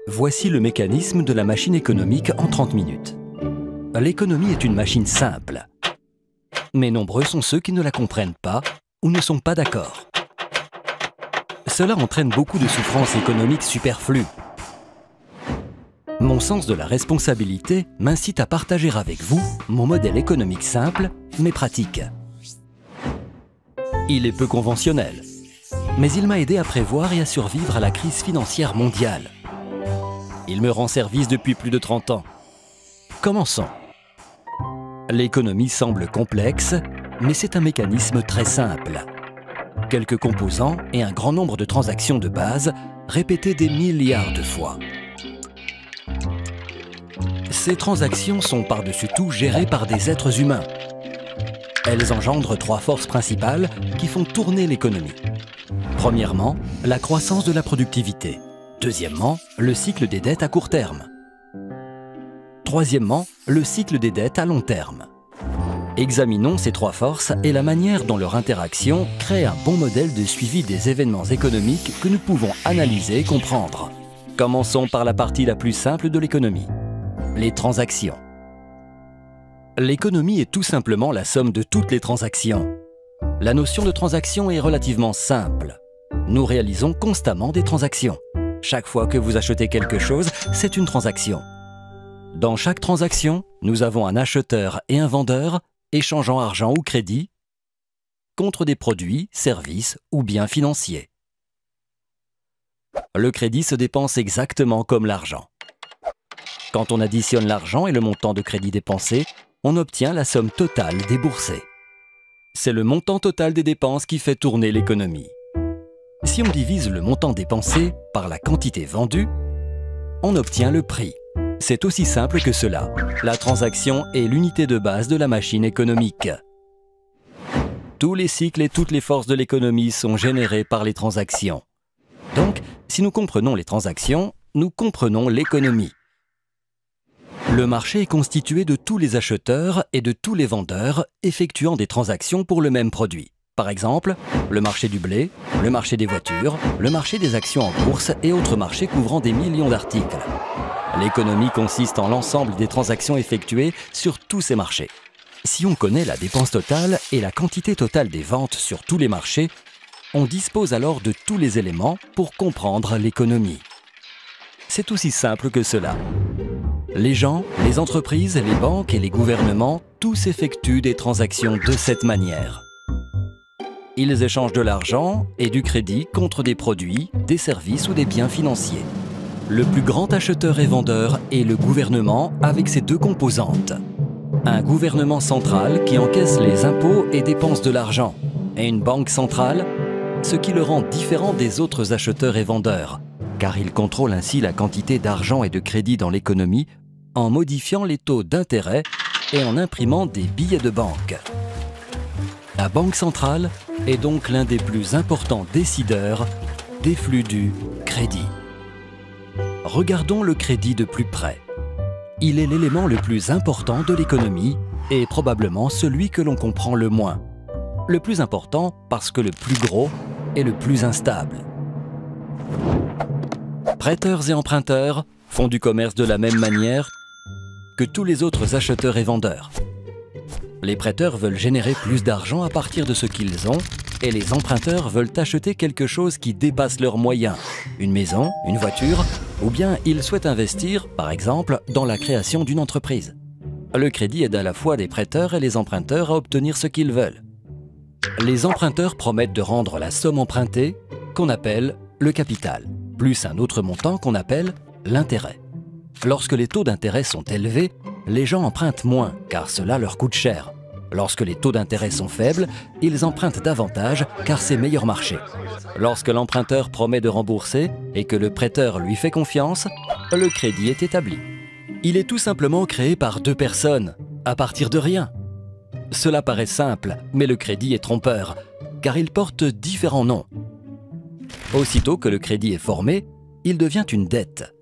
Voici le mécanisme de la machine économique en 30 minutes. L'économie est une machine simple, mais nombreux sont ceux qui ne la comprennent pas ou ne sont pas d'accord. Cela entraîne beaucoup de souffrances économiques superflues. Mon sens de la responsabilité m'incite à partager avec vous mon modèle économique simple, mais pratique. Il est peu conventionnel, mais il m'a aidé à prévoir et à survivre à la crise financière mondiale. Il me rend service depuis plus de 30 ans. Commençons. L'économie semble complexe, mais c'est un mécanisme très simple. Quelques composants et un grand nombre de transactions de base répétées des milliards de fois. Ces transactions sont par-dessus tout gérées par des êtres humains. Elles engendrent 3 forces principales qui font tourner l'économie. Premièrement, la croissance de la productivité. Deuxièmement, le cycle des dettes à court terme. Troisièmement, le cycle des dettes à long terme. Examinons ces 3 forces et la manière dont leur interaction crée un bon modèle de suivi des événements économiques que nous pouvons analyser et comprendre. Commençons par la partie la plus simple de l'économie, les transactions. L'économie est tout simplement la somme de toutes les transactions. La notion de transaction est relativement simple. Nous réalisons constamment des transactions. Chaque fois que vous achetez quelque chose, c'est une transaction. Dans chaque transaction, nous avons un acheteur et un vendeur échangeant argent ou crédit contre des produits, services ou biens financiers. Le crédit se dépense exactement comme l'argent. Quand on additionne l'argent et le montant de crédit dépensé, on obtient la somme totale déboursée. C'est le montant total des dépenses qui fait tourner l'économie. Si on divise le montant dépensé par la quantité vendue, on obtient le prix. C'est aussi simple que cela. La transaction est l'unité de base de la machine économique. Tous les cycles et toutes les forces de l'économie sont générés par les transactions. Donc, si nous comprenons les transactions, nous comprenons l'économie. Le marché est constitué de tous les acheteurs et de tous les vendeurs effectuant des transactions pour le même produit. Par exemple, le marché du blé, le marché des voitures, le marché des actions en bourse et autres marchés couvrant des millions d'articles. L'économie consiste en l'ensemble des transactions effectuées sur tous ces marchés. Si on connaît la dépense totale et la quantité totale des ventes sur tous les marchés, on dispose alors de tous les éléments pour comprendre l'économie. C'est aussi simple que cela. Les gens, les entreprises, les banques et les gouvernements, tous effectuent des transactions de cette manière. Ils échangent de l'argent et du crédit contre des produits, des services ou des biens financiers. Le plus grand acheteur et vendeur est le gouvernement avec ses 2 composantes. Un gouvernement central qui encaisse les impôts et dépense de l'argent, et une banque centrale, ce qui le rend différent des autres acheteurs et vendeurs, car il contrôle ainsi la quantité d'argent et de crédit dans l'économie en modifiant les taux d'intérêt et en imprimant des billets de banque. La Banque centrale est donc l'un des plus importants décideurs des flux du crédit. Regardons le crédit de plus près. Il est l'élément le plus important de l'économie et probablement celui que l'on comprend le moins. Le plus important parce que le plus gros est le plus instable. Prêteurs et emprunteurs font du commerce de la même manière que tous les autres acheteurs et vendeurs. Les prêteurs veulent générer plus d'argent à partir de ce qu'ils ont et les emprunteurs veulent acheter quelque chose qui dépasse leurs moyens, une maison, une voiture, ou bien ils souhaitent investir, par exemple, dans la création d'une entreprise. Le crédit aide à la fois les prêteurs et les emprunteurs à obtenir ce qu'ils veulent. Les emprunteurs promettent de rendre la somme empruntée, qu'on appelle le capital, plus un autre montant qu'on appelle l'intérêt. Lorsque les taux d'intérêt sont élevés, les gens empruntent moins, car cela leur coûte cher. Lorsque les taux d'intérêt sont faibles, ils empruntent davantage, car c'est meilleur marché. Lorsque l'emprunteur promet de rembourser et que le prêteur lui fait confiance, le crédit est établi. Il est tout simplement créé par 2 personnes, à partir de rien. Cela paraît simple, mais le crédit est trompeur, car il porte différents noms. Aussitôt que le crédit est formé, il devient une dette.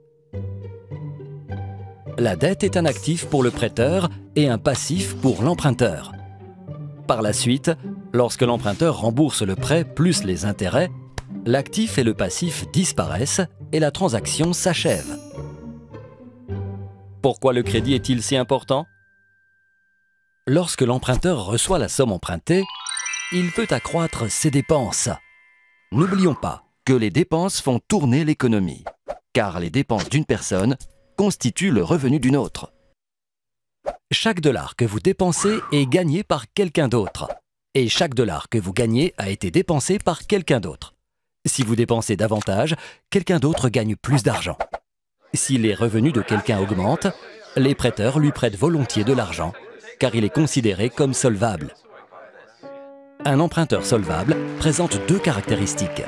La dette est un actif pour le prêteur et un passif pour l'emprunteur. Par la suite, lorsque l'emprunteur rembourse le prêt plus les intérêts, l'actif et le passif disparaissent et la transaction s'achève. Pourquoi le crédit est-il si important? Lorsque l'emprunteur reçoit la somme empruntée, il peut accroître ses dépenses. N'oublions pas que les dépenses font tourner l'économie, car les dépenses d'une personne constituent le revenu d'une autre. Chaque dollar que vous dépensez est gagné par quelqu'un d'autre, et chaque dollar que vous gagnez a été dépensé par quelqu'un d'autre. Si vous dépensez davantage, quelqu'un d'autre gagne plus d'argent. Si les revenus de quelqu'un augmentent, les prêteurs lui prêtent volontiers de l'argent, car il est considéré comme solvable. Un emprunteur solvable présente deux caractéristiques,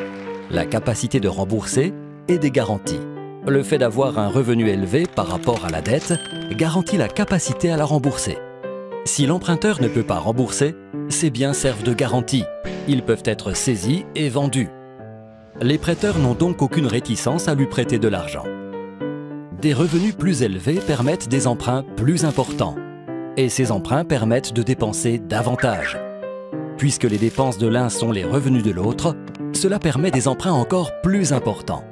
la capacité de rembourser et des garanties. Le fait d'avoir un revenu élevé par rapport à la dette garantit la capacité à la rembourser. Si l'emprunteur ne peut pas rembourser, ses biens servent de garantie. Ils peuvent être saisis et vendus. Les prêteurs n'ont donc aucune réticence à lui prêter de l'argent. Des revenus plus élevés permettent des emprunts plus importants. Et ces emprunts permettent de dépenser davantage. Puisque les dépenses de l'un sont les revenus de l'autre, cela permet des emprunts encore plus importants.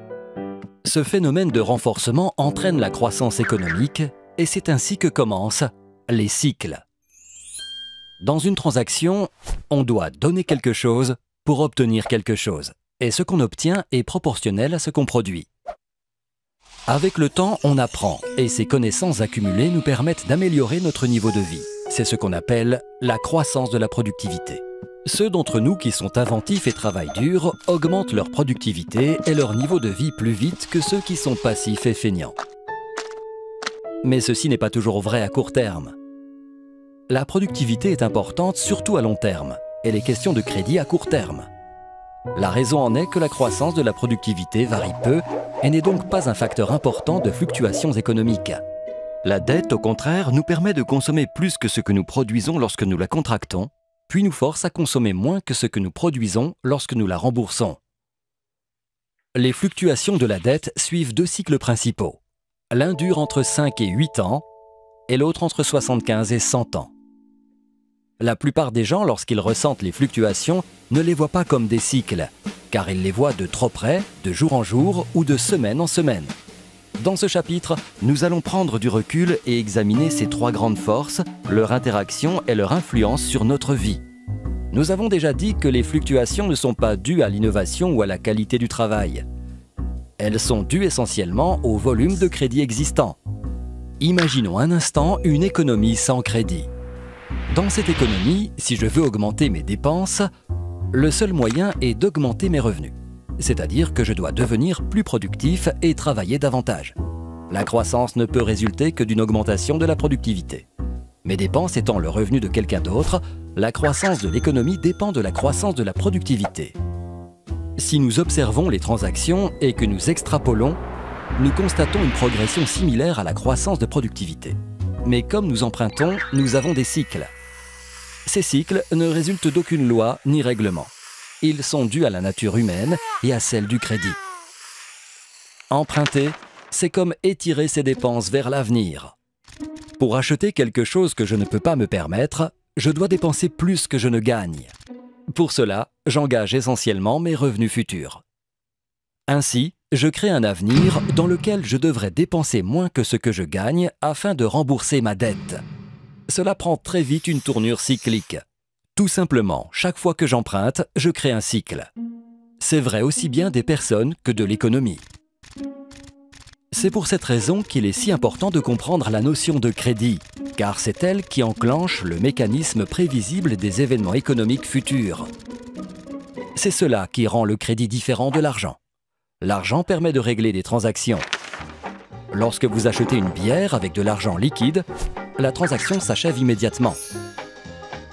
Ce phénomène de renforcement entraîne la croissance économique et c'est ainsi que commencent les cycles. Dans une transaction, on doit donner quelque chose pour obtenir quelque chose. Et ce qu'on obtient est proportionnel à ce qu'on produit. Avec le temps, on apprend et ces connaissances accumulées nous permettent d'améliorer notre niveau de vie. C'est ce qu'on appelle la croissance de la productivité. Ceux d'entre nous qui sont inventifs et travaillent dur augmentent leur productivité et leur niveau de vie plus vite que ceux qui sont passifs et feignants. Mais ceci n'est pas toujours vrai à court terme. La productivité est importante surtout à long terme et les questions de crédit à court terme. La raison en est que la croissance de la productivité varie peu et n'est donc pas un facteur important de fluctuations économiques. La dette, au contraire, nous permet de consommer plus que ce que nous produisons lorsque nous la contractons, puis nous force à consommer moins que ce que nous produisons lorsque nous la remboursons. Les fluctuations de la dette suivent deux cycles principaux. L'un dure entre 5 et 8 ans et l'autre entre 75 et 100 ans. La plupart des gens, lorsqu'ils ressentent les fluctuations, ne les voient pas comme des cycles, car ils les voient de trop près, de jour en jour ou de semaine en semaine. Dans ce chapitre, nous allons prendre du recul et examiner ces trois grandes forces, leur interaction et leur influence sur notre vie. Nous avons déjà dit que les fluctuations ne sont pas dues à l'innovation ou à la qualité du travail. Elles sont dues essentiellement au volume de crédit existant. Imaginons un instant une économie sans crédit. Dans cette économie, si je veux augmenter mes dépenses, le seul moyen est d'augmenter mes revenus. C'est-à-dire que je dois devenir plus productif et travailler davantage. La croissance ne peut résulter que d'une augmentation de la productivité. Mes dépenses étant le revenu de quelqu'un d'autre, la croissance de l'économie dépend de la croissance de la productivité. Si nous observons les transactions et que nous extrapolons, nous constatons une progression similaire à la croissance de productivité. Mais comme nous empruntons, nous avons des cycles. Ces cycles ne résultent d'aucune loi ni règlement. Ils sont dus à la nature humaine et à celle du crédit. Emprunter, c'est comme étirer ses dépenses vers l'avenir. Pour acheter quelque chose que je ne peux pas me permettre, je dois dépenser plus que je ne gagne. Pour cela, j'engage essentiellement mes revenus futurs. Ainsi, je crée un avenir dans lequel je devrais dépenser moins que ce que je gagne afin de rembourser ma dette. Cela prend très vite une tournure cyclique. Tout simplement, chaque fois que j'emprunte, je crée un cycle. C'est vrai aussi bien des personnes que de l'économie. C'est pour cette raison qu'il est si important de comprendre la notion de crédit, car c'est elle qui enclenche le mécanisme prévisible des événements économiques futurs. C'est cela qui rend le crédit différent de l'argent. L'argent permet de régler des transactions. Lorsque vous achetez une bière avec de l'argent liquide, la transaction s'achève immédiatement.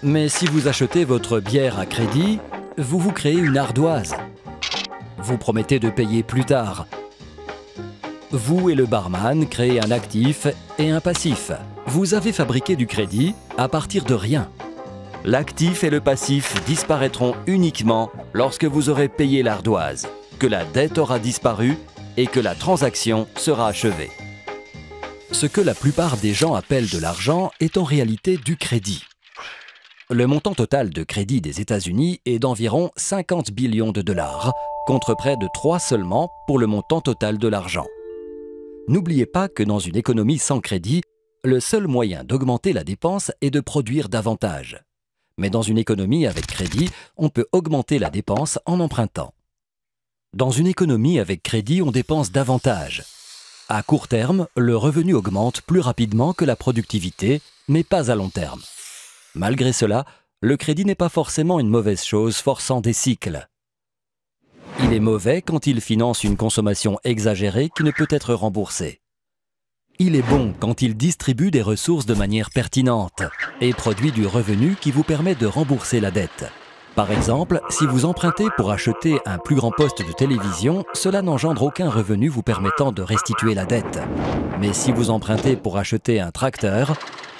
Mais si vous achetez votre bière à crédit, vous vous créez une ardoise. Vous promettez de payer plus tard. Vous et le barman créez un actif et un passif. Vous avez fabriqué du crédit à partir de rien. L'actif et le passif disparaîtront uniquement lorsque vous aurez payé l'ardoise, que la dette aura disparu et que la transaction sera achevée. Ce que la plupart des gens appellent de l'argent est en réalité du crédit. Le montant total de crédit des États-Unis est d'environ 50 billions de dollars, contre près de 3 seulement pour le montant total de l'argent. N'oubliez pas que dans une économie sans crédit, le seul moyen d'augmenter la dépense est de produire davantage. Mais dans une économie avec crédit, on peut augmenter la dépense en empruntant. Dans une économie avec crédit, on dépense davantage. À court terme, le revenu augmente plus rapidement que la productivité, mais pas à long terme. Malgré cela, le crédit n'est pas forcément une mauvaise chose forçant des cycles. Il est mauvais quand il finance une consommation exagérée qui ne peut être remboursée. Il est bon quand il distribue des ressources de manière pertinente et produit du revenu qui vous permet de rembourser la dette. Par exemple, si vous empruntez pour acheter un plus grand poste de télévision, cela n'engendre aucun revenu vous permettant de restituer la dette. Mais si vous empruntez pour acheter un tracteur,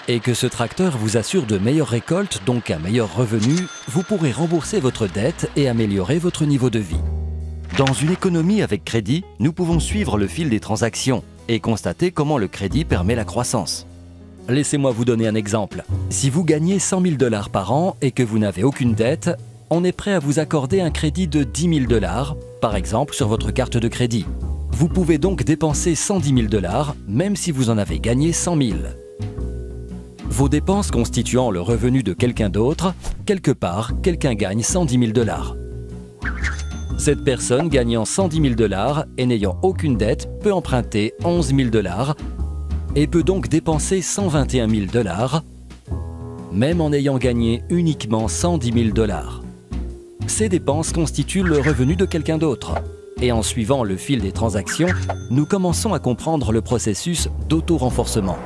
et que ce tracteur vous assure de meilleures récoltes, donc un meilleur revenu, vous pourrez rembourser votre dette et améliorer votre niveau de vie. Dans une économie avec crédit, nous pouvons suivre le fil des transactions et constater comment le crédit permet la croissance. Laissez-moi vous donner un exemple. Si vous gagnez 100 000 $ par an et que vous n'avez aucune dette, on est prêt à vous accorder un crédit de 10 000 $, par exemple sur votre carte de crédit. Vous pouvez donc dépenser 110 000 $, même si vous en avez gagné 100 000. Vos dépenses constituant le revenu de quelqu'un d'autre, quelque part, quelqu'un gagne 110 000 $. Cette personne gagnant 110 000 $ et n'ayant aucune dette peut emprunter 11 000 $ et peut donc dépenser 121 000 $, même en ayant gagné uniquement 110 000 $. Ces dépenses constituent le revenu de quelqu'un d'autre. Et en suivant le fil des transactions, nous commençons à comprendre le processus d'auto-renforcement.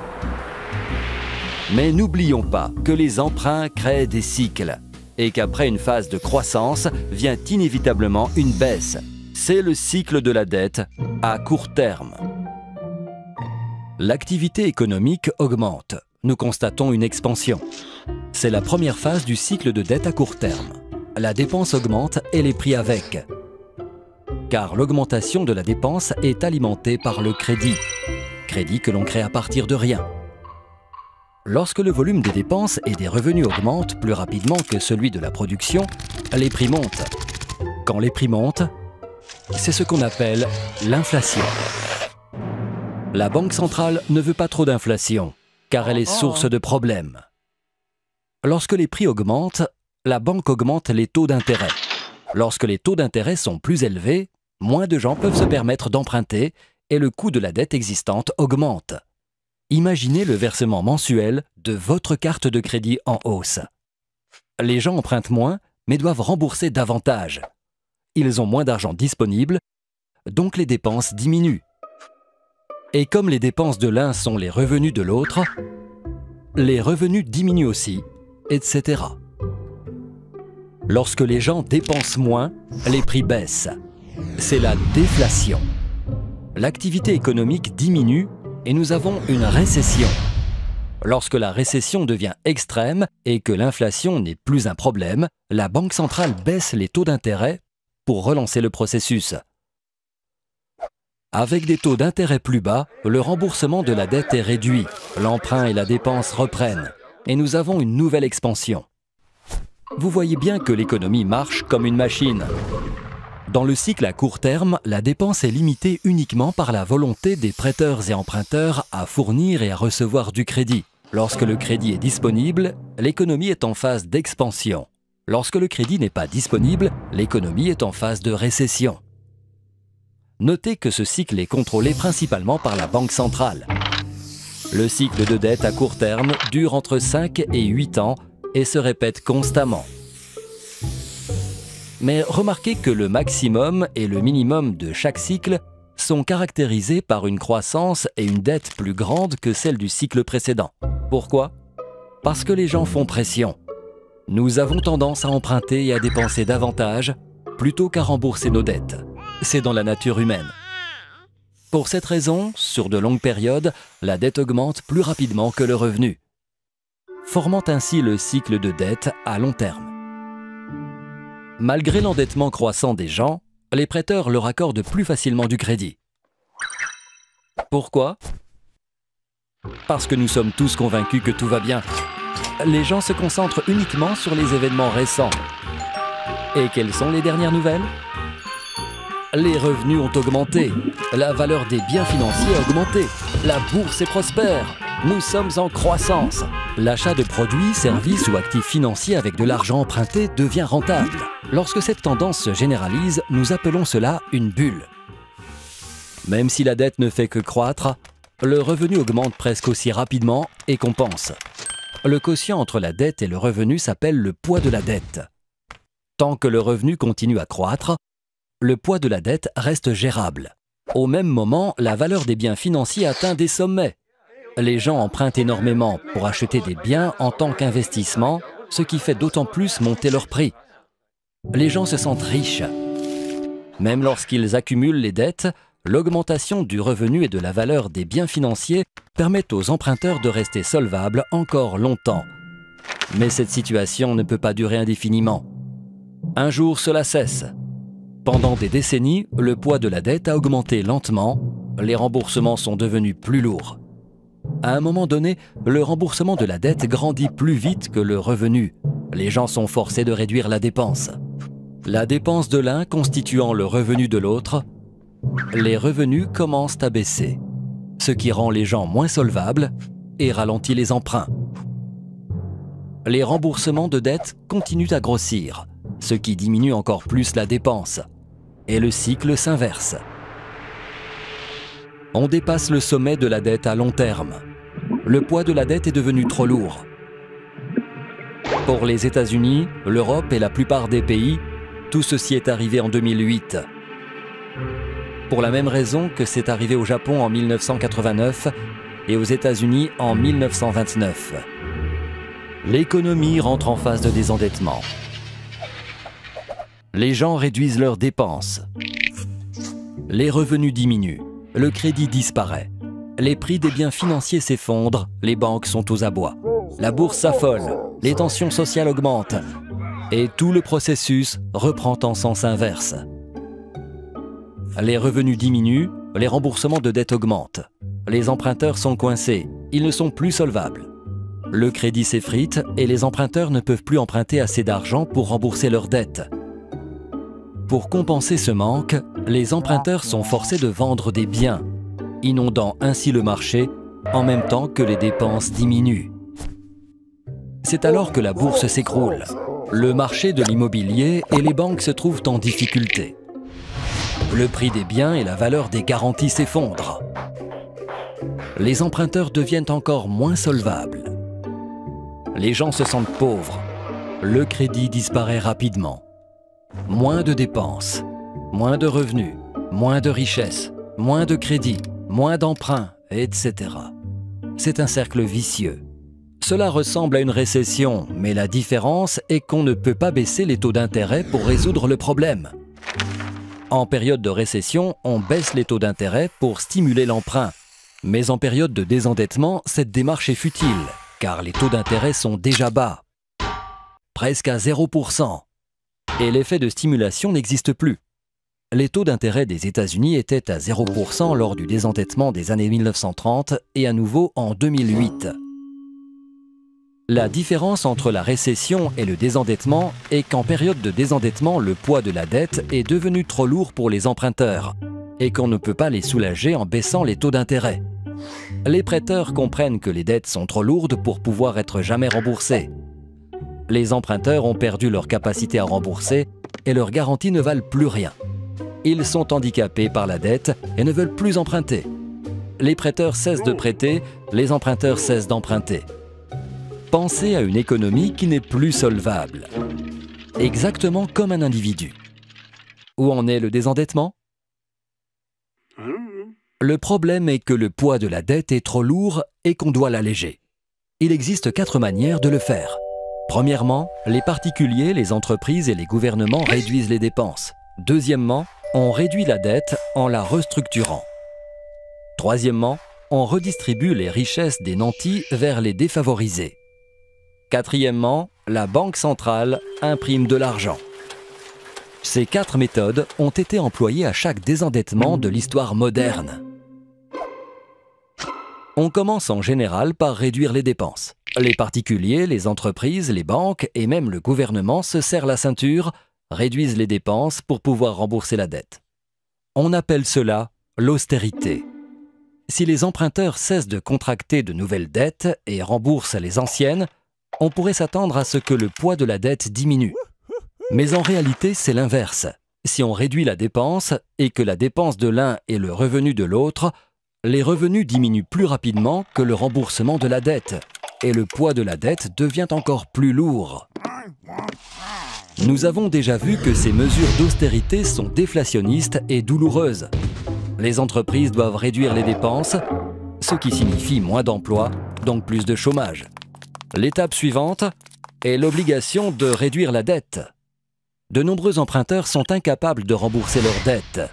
Mais n'oublions pas que les emprunts créent des cycles et qu'après une phase de croissance vient inévitablement une baisse. C'est le cycle de la dette à court terme. L'activité économique augmente. Nous constatons une expansion. C'est la première phase du cycle de dette à court terme. La dépense augmente et les prix avec. Car l'augmentation de la dépense est alimentée par le crédit. Crédit que l'on crée à partir de rien. Lorsque le volume des dépenses et des revenus augmente plus rapidement que celui de la production, les prix montent. Quand les prix montent, c'est ce qu'on appelle l'inflation. La Banque centrale ne veut pas trop d'inflation, car elle est source de problèmes. Lorsque les prix augmentent, la banque augmente les taux d'intérêt. Lorsque les taux d'intérêt sont plus élevés, moins de gens peuvent se permettre d'emprunter et le coût de la dette existante augmente. Imaginez le versement mensuel de votre carte de crédit en hausse. Les gens empruntent moins, mais doivent rembourser davantage. Ils ont moins d'argent disponible, donc les dépenses diminuent. Et comme les dépenses de l'un sont les revenus de l'autre, les revenus diminuent aussi, etc. Lorsque les gens dépensent moins, les prix baissent. C'est la déflation. L'activité économique diminue et nous avons une récession. Lorsque la récession devient extrême et que l'inflation n'est plus un problème, la Banque centrale baisse les taux d'intérêt pour relancer le processus. Avec des taux d'intérêt plus bas, le remboursement de la dette est réduit, l'emprunt et la dépense reprennent, et nous avons une nouvelle expansion. Vous voyez bien que l'économie marche comme une machine. Dans le cycle à court terme, la dépense est limitée uniquement par la volonté des prêteurs et emprunteurs à fournir et à recevoir du crédit. Lorsque le crédit est disponible, l'économie est en phase d'expansion. Lorsque le crédit n'est pas disponible, l'économie est en phase de récession. Notez que ce cycle est contrôlé principalement par la Banque centrale. Le cycle de dette à court terme dure entre 5 et 8 ans et se répète constamment. Mais remarquez que le maximum et le minimum de chaque cycle sont caractérisés par une croissance et une dette plus grandes que celle du cycle précédent. Pourquoi? Parce que les gens font pression. Nous avons tendance à emprunter et à dépenser davantage plutôt qu'à rembourser nos dettes. C'est dans la nature humaine. Pour cette raison, sur de longues périodes, la dette augmente plus rapidement que le revenu, formant ainsi le cycle de dette à long terme. Malgré l'endettement croissant des gens, les prêteurs leur accordent plus facilement du crédit. Pourquoi? Parce que nous sommes tous convaincus que tout va bien. Les gens se concentrent uniquement sur les événements récents. Et quelles sont les dernières nouvelles? Les revenus ont augmenté, la valeur des biens financiers a augmenté, la bourse est prospère, nous sommes en croissance. L'achat de produits, services ou actifs financiers avec de l'argent emprunté devient rentable. Lorsque cette tendance se généralise, nous appelons cela une bulle. Même si la dette ne fait que croître, le revenu augmente presque aussi rapidement et compense. Le quotient entre la dette et le revenu s'appelle le poids de la dette. Tant que le revenu continue à croître, le poids de la dette reste gérable. Au même moment, la valeur des biens financiers atteint des sommets. Les gens empruntent énormément pour acheter des biens en tant qu'investissement, ce qui fait d'autant plus monter leur prix. Les gens se sentent riches. Même lorsqu'ils accumulent les dettes, l'augmentation du revenu et de la valeur des biens financiers permet aux emprunteurs de rester solvables encore longtemps. Mais cette situation ne peut pas durer indéfiniment. Un jour, cela cesse. Pendant des décennies, le poids de la dette a augmenté lentement, les remboursements sont devenus plus lourds. À un moment donné, le remboursement de la dette grandit plus vite que le revenu. Les gens sont forcés de réduire la dépense. La dépense de l'un constituant le revenu de l'autre, les revenus commencent à baisser, ce qui rend les gens moins solvables et ralentit les emprunts. Les remboursements de dettes continuent à grossir, ce qui diminue encore plus la dépense, et le cycle s'inverse. On dépasse le sommet de la dette à long terme. Le poids de la dette est devenu trop lourd. Pour les États-Unis, l'Europe et la plupart des pays, tout ceci est arrivé en 2008. Pour la même raison que c'est arrivé au Japon en 1989 et aux États-Unis en 1929. L'économie rentre en phase de désendettement. Les gens réduisent leurs dépenses. Les revenus diminuent. Le crédit disparaît. Les prix des biens financiers s'effondrent. Les banques sont aux abois. La bourse s'affole. Les tensions sociales augmentent. Et tout le processus reprend en sens inverse. Les revenus diminuent. Les remboursements de dettes augmentent. Les emprunteurs sont coincés. Ils ne sont plus solvables. Le crédit s'effrite et les emprunteurs ne peuvent plus emprunter assez d'argent pour rembourser leurs dettes. Pour compenser ce manque, les emprunteurs sont forcés de vendre des biens, inondant ainsi le marché en même temps que les dépenses diminuent. C'est alors que la bourse s'écroule. Le marché de l'immobilier et les banques se trouvent en difficulté. Le prix des biens et la valeur des garanties s'effondrent. Les emprunteurs deviennent encore moins solvables. Les gens se sentent pauvres. Le crédit disparaît rapidement. Moins de dépenses, moins de revenus, moins de richesses, moins de crédit, moins d'emprunts, etc. C'est un cercle vicieux. Cela ressemble à une récession, mais la différence est qu'on ne peut pas baisser les taux d'intérêt pour résoudre le problème. En période de récession, on baisse les taux d'intérêt pour stimuler l'emprunt. Mais en période de désendettement, cette démarche est futile, car les taux d'intérêt sont déjà bas, presque à 0%. Et l'effet de stimulation n'existe plus. Les taux d'intérêt des États-Unis étaient à 0% lors du désendettement des années 1930 et à nouveau en 2008. La différence entre la récession et le désendettement est qu'en période de désendettement, le poids de la dette est devenu trop lourd pour les emprunteurs et qu'on ne peut pas les soulager en baissant les taux d'intérêt. Les prêteurs comprennent que les dettes sont trop lourdes pour pouvoir être jamais remboursées. Les emprunteurs ont perdu leur capacité à rembourser et leurs garanties ne valent plus rien. Ils sont handicapés par la dette et ne veulent plus emprunter. Les prêteurs cessent de prêter, les emprunteurs cessent d'emprunter. Pensez à une économie qui n'est plus solvable. Exactement comme un individu. Où en est le désendettement? Le problème est que le poids de la dette est trop lourd et qu'on doit l'alléger. Il existe 4 manières de le faire. Premièrement, les particuliers, les entreprises et les gouvernements réduisent les dépenses. Deuxièmement, on réduit la dette en la restructurant. Troisièmement, on redistribue les richesses des nantis vers les défavorisés. Quatrièmement, la Banque centrale imprime de l'argent. Ces 4 méthodes ont été employées à chaque désendettement de l'histoire moderne. On commence en général par réduire les dépenses. Les particuliers, les entreprises, les banques et même le gouvernement se serrent la ceinture, réduisent les dépenses pour pouvoir rembourser la dette. On appelle cela l'austérité. Si les emprunteurs cessent de contracter de nouvelles dettes et remboursent les anciennes, on pourrait s'attendre à ce que le poids de la dette diminue. Mais en réalité, c'est l'inverse. Si on réduit la dépense et que la dépense de l'un est le revenu de l'autre, les revenus diminuent plus rapidement que le remboursement de la dette, et le poids de la dette devient encore plus lourd. Nous avons déjà vu que ces mesures d'austérité sont déflationnistes et douloureuses. Les entreprises doivent réduire les dépenses, ce qui signifie moins d'emplois, donc plus de chômage. L'étape suivante est l'obligation de réduire la dette. De nombreux emprunteurs sont incapables de rembourser leurs dettes.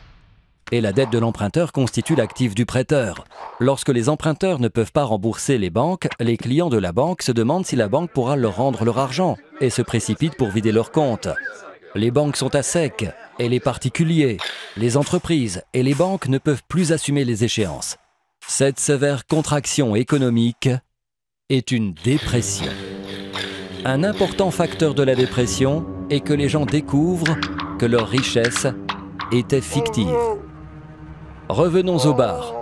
Et la dette de l'emprunteur constitue l'actif du prêteur. Lorsque les emprunteurs ne peuvent pas rembourser les banques, les clients de la banque se demandent si la banque pourra leur rendre leur argent et se précipitent pour vider leurs comptes. Les banques sont à sec et les particuliers, les entreprises et les banques ne peuvent plus assumer les échéances. Cette sévère contraction économique est une dépression. Un important facteur de la dépression est que les gens découvrent que leur richesse était fictive. Revenons au bar.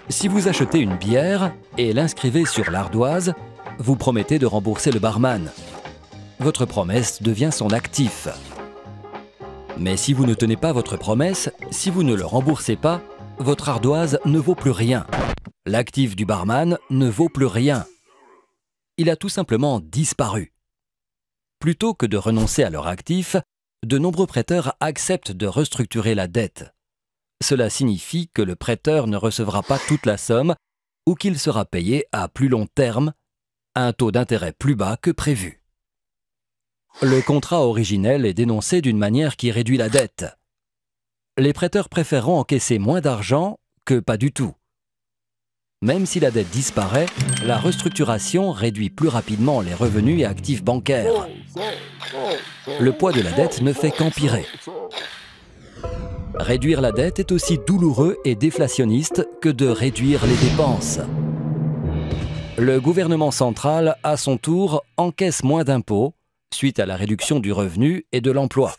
Si vous achetez une bière et l'inscrivez sur l'ardoise, vous promettez de rembourser le barman. Votre promesse devient son actif. Mais si vous ne tenez pas votre promesse, si vous ne le remboursez pas, votre ardoise ne vaut plus rien. L'actif du barman ne vaut plus rien. Il a tout simplement disparu. Plutôt que de renoncer à leur actif, de nombreux prêteurs acceptent de restructurer la dette. Cela signifie que le prêteur ne recevra pas toute la somme ou qu'il sera payé à plus long terme, à un taux d'intérêt plus bas que prévu. Le contrat originel est dénoncé d'une manière qui réduit la dette. Les prêteurs préféreront encaisser moins d'argent que pas du tout. Même si la dette disparaît, la restructuration réduit plus rapidement les revenus et actifs bancaires. Le poids de la dette ne fait qu'empirer. Réduire la dette est aussi douloureux et déflationniste que de réduire les dépenses. Le gouvernement central, à son tour, encaisse moins d'impôts suite à la réduction du revenu et de l'emploi.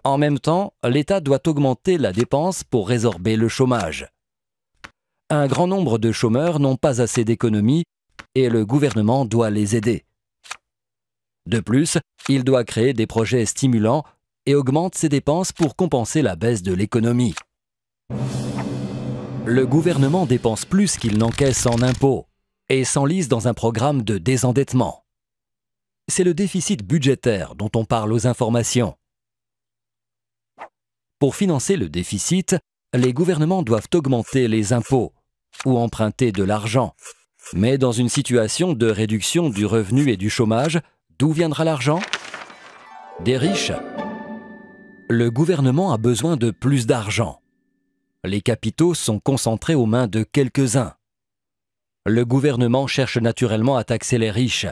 En même temps, l'État doit augmenter la dépense pour résorber le chômage. Un grand nombre de chômeurs n'ont pas assez d'économies et le gouvernement doit les aider. De plus, il doit créer des projets stimulants et augmente ses dépenses pour compenser la baisse de l'économie. Le gouvernement dépense plus qu'il n'encaisse en impôts et s'enlise dans un programme de désendettement. C'est le déficit budgétaire dont on parle aux informations. Pour financer le déficit, les gouvernements doivent augmenter les impôts ou emprunter de l'argent. Mais dans une situation de réduction du revenu et du chômage, d'où viendra l'argent? Des riches. Le gouvernement a besoin de plus d'argent. Les capitaux sont concentrés aux mains de quelques-uns. Le gouvernement cherche naturellement à taxer les riches,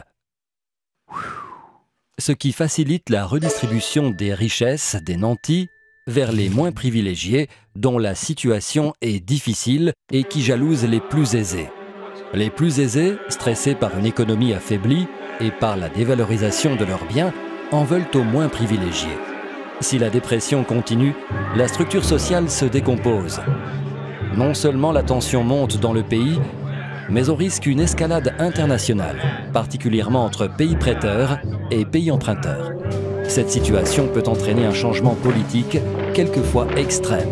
ce qui facilite la redistribution des richesses des nantis vers les moins privilégiés dont la situation est difficile et qui jalousent les plus aisés. Les plus aisés, stressés par une économie affaiblie et par la dévalorisation de leurs biens, en veulent aux moins privilégiés. Si la dépression continue, la structure sociale se décompose. Non seulement la tension monte dans le pays, mais on risque une escalade internationale, particulièrement entre pays prêteurs et pays emprunteurs. Cette situation peut entraîner un changement politique, quelquefois extrême.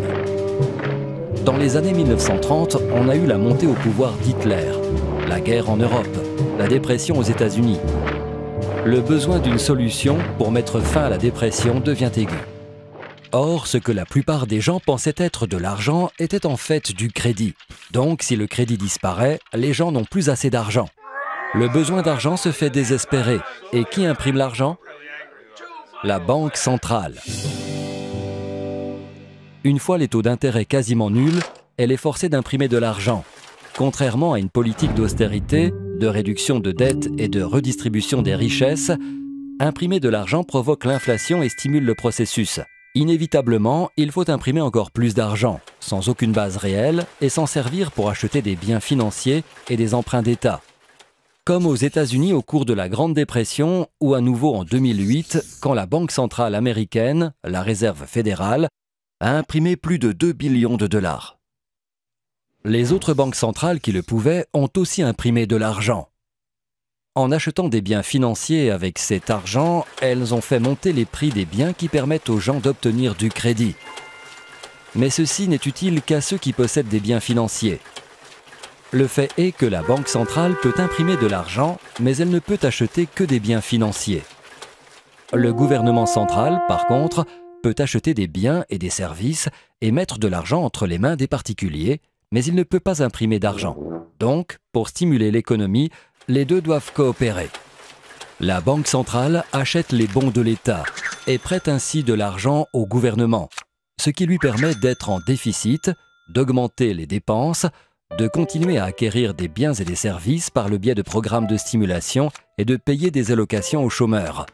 Dans les années 1930, on a eu la montée au pouvoir d'Hitler, la guerre en Europe, la dépression aux États-Unis. Le besoin d'une solution pour mettre fin à la dépression devient aigu. Or, ce que la plupart des gens pensaient être de l'argent était en fait du crédit. Donc, si le crédit disparaît, les gens n'ont plus assez d'argent. Le besoin d'argent se fait désespéré. Et qui imprime l'argent? La banque centrale. Une fois les taux d'intérêt quasiment nuls, elle est forcée d'imprimer de l'argent. Contrairement à une politique d'austérité, de réduction de dettes et de redistribution des richesses, imprimer de l'argent provoque l'inflation et stimule le processus. Inévitablement, il faut imprimer encore plus d'argent, sans aucune base réelle et s'en servir pour acheter des biens financiers et des emprunts d'État. Comme aux États-Unis au cours de la Grande Dépression ou à nouveau en 2008, quand la Banque centrale américaine, la Réserve fédérale, a imprimé plus de 2 billions de dollars. Les autres banques centrales qui le pouvaient ont aussi imprimé de l'argent. En achetant des biens financiers avec cet argent, elles ont fait monter les prix des biens qui permettent aux gens d'obtenir du crédit. Mais ceci n'est utile qu'à ceux qui possèdent des biens financiers. Le fait est que la Banque centrale peut imprimer de l'argent, mais elle ne peut acheter que des biens financiers. Le gouvernement central, par contre, peut acheter des biens et des services et mettre de l'argent entre les mains des particuliers, mais il ne peut pas imprimer d'argent. Donc, pour stimuler l'économie, les deux doivent coopérer. La Banque centrale achète les bons de l'État et prête ainsi de l'argent au gouvernement, ce qui lui permet d'être en déficit, d'augmenter les dépenses, de continuer à acquérir des biens et des services par le biais de programmes de stimulation et de payer des allocations aux chômeurs.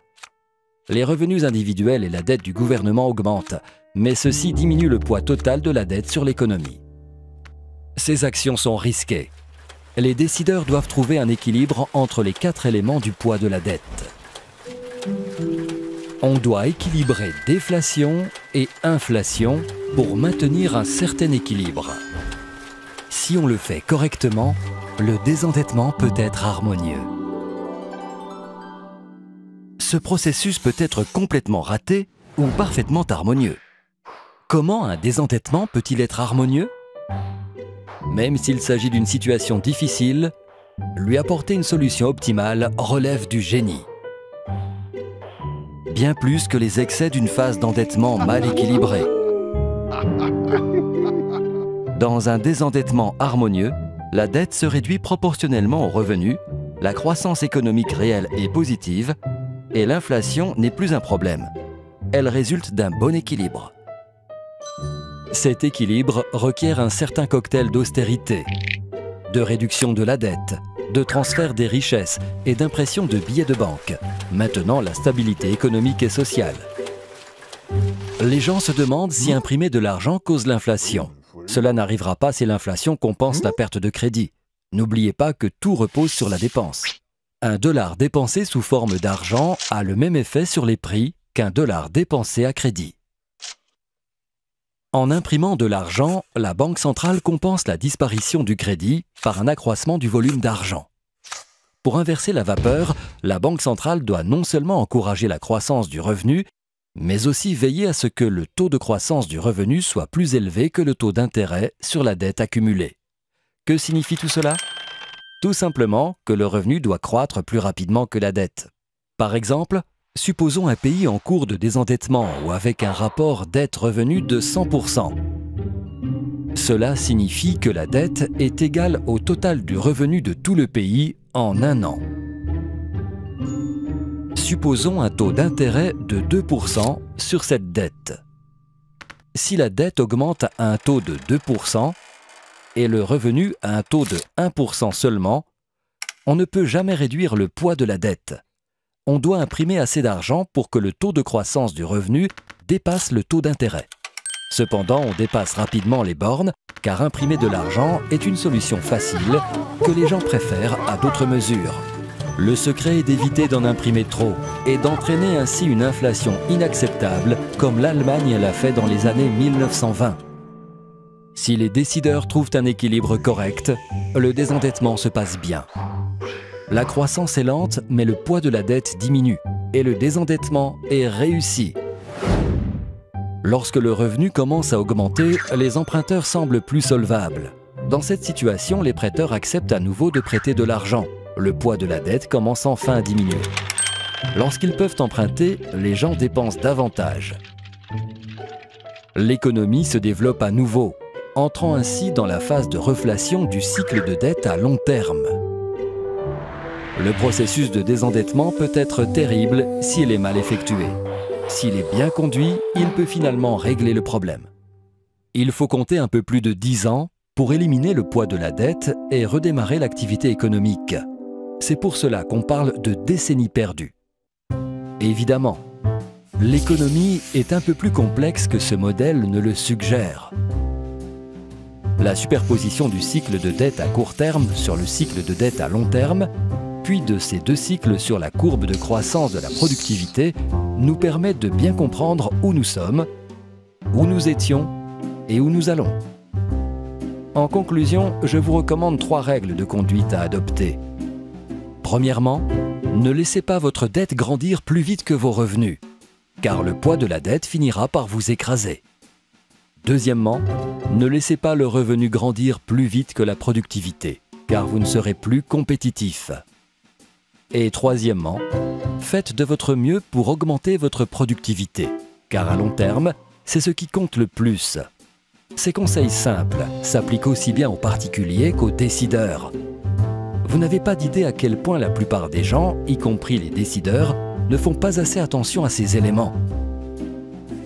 Les revenus individuels et la dette du gouvernement augmentent, mais ceci diminue le poids total de la dette sur l'économie. Ces actions sont risquées. Les décideurs doivent trouver un équilibre entre les 4 éléments du poids de la dette. On doit équilibrer déflation et inflation pour maintenir un certain équilibre. Si on le fait correctement, le désendettement peut être harmonieux. Ce processus peut être complètement raté ou parfaitement harmonieux. Comment un désendettement peut-il être harmonieux? Même s'il s'agit d'une situation difficile, lui apporter une solution optimale relève du génie. Bien plus que les excès d'une phase d'endettement mal équilibrée. Dans un désendettement harmonieux, la dette se réduit proportionnellement aux revenus, la croissance économique réelle est positive et l'inflation n'est plus un problème. Elle résulte d'un bon équilibre. Cet équilibre requiert un certain cocktail d'austérité, de réduction de la dette, de transfert des richesses et d'impression de billets de banque, maintenant la stabilité économique et sociale. Les gens se demandent si imprimer de l'argent cause l'inflation. Cela n'arrivera pas si l'inflation compense la perte de crédit. N'oubliez pas que tout repose sur la dépense. Un dollar dépensé sous forme d'argent a le même effet sur les prix qu'un dollar dépensé à crédit. En imprimant de l'argent, la Banque centrale compense la disparition du crédit par un accroissement du volume d'argent. Pour inverser la vapeur, la Banque centrale doit non seulement encourager la croissance du revenu, mais aussi veiller à ce que le taux de croissance du revenu soit plus élevé que le taux d'intérêt sur la dette accumulée. Que signifie tout cela? Tout simplement que le revenu doit croître plus rapidement que la dette. Par exemple, supposons un pays en cours de désendettement ou avec un rapport dette-revenu de 100%. Cela signifie que la dette est égale au total du revenu de tout le pays en un an. Supposons un taux d'intérêt de 2% sur cette dette. Si la dette augmente à un taux de 2% et le revenu à un taux de 1% seulement, on ne peut jamais réduire le poids de la dette. On doit imprimer assez d'argent pour que le taux de croissance du revenu dépasse le taux d'intérêt. Cependant, on dépasse rapidement les bornes car imprimer de l'argent est une solution facile que les gens préfèrent à d'autres mesures. Le secret est d'éviter d'en imprimer trop et d'entraîner ainsi une inflation inacceptable comme l'Allemagne l'a fait dans les années 1920. Si les décideurs trouvent un équilibre correct, le désendettement se passe bien. La croissance est lente, mais le poids de la dette diminue et le désendettement est réussi. Lorsque le revenu commence à augmenter, les emprunteurs semblent plus solvables. Dans cette situation, les prêteurs acceptent à nouveau de prêter de l'argent. Le poids de la dette commence enfin à diminuer. Lorsqu'ils peuvent emprunter, les gens dépensent davantage. L'économie se développe à nouveau, entrant ainsi dans la phase de reflation du cycle de dette à long terme. Le processus de désendettement peut être terrible s'il est mal effectué. S'il est bien conduit, il peut finalement régler le problème. Il faut compter un peu plus de 10 ans pour éliminer le poids de la dette et redémarrer l'activité économique. C'est pour cela qu'on parle de décennies perdues. Évidemment, l'économie est un peu plus complexe que ce modèle ne le suggère. La superposition du cycle de dette à court terme sur le cycle de dette à long terme l'appui de ces deux cycles sur la courbe de croissance de la productivité nous permet de bien comprendre où nous sommes, où nous étions et où nous allons. En conclusion, je vous recommande 3 règles de conduite à adopter. Premièrement, ne laissez pas votre dette grandir plus vite que vos revenus, car le poids de la dette finira par vous écraser. Deuxièmement, ne laissez pas le revenu grandir plus vite que la productivité, car vous ne serez plus compétitif. Et troisièmement, faites de votre mieux pour augmenter votre productivité, car à long terme, c'est ce qui compte le plus. Ces conseils simples s'appliquent aussi bien aux particuliers qu'aux décideurs. Vous n'avez pas d'idée à quel point la plupart des gens, y compris les décideurs, ne font pas assez attention à ces éléments.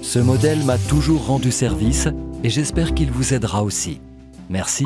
Ce modèle m'a toujours rendu service et j'espère qu'il vous aidera aussi. Merci.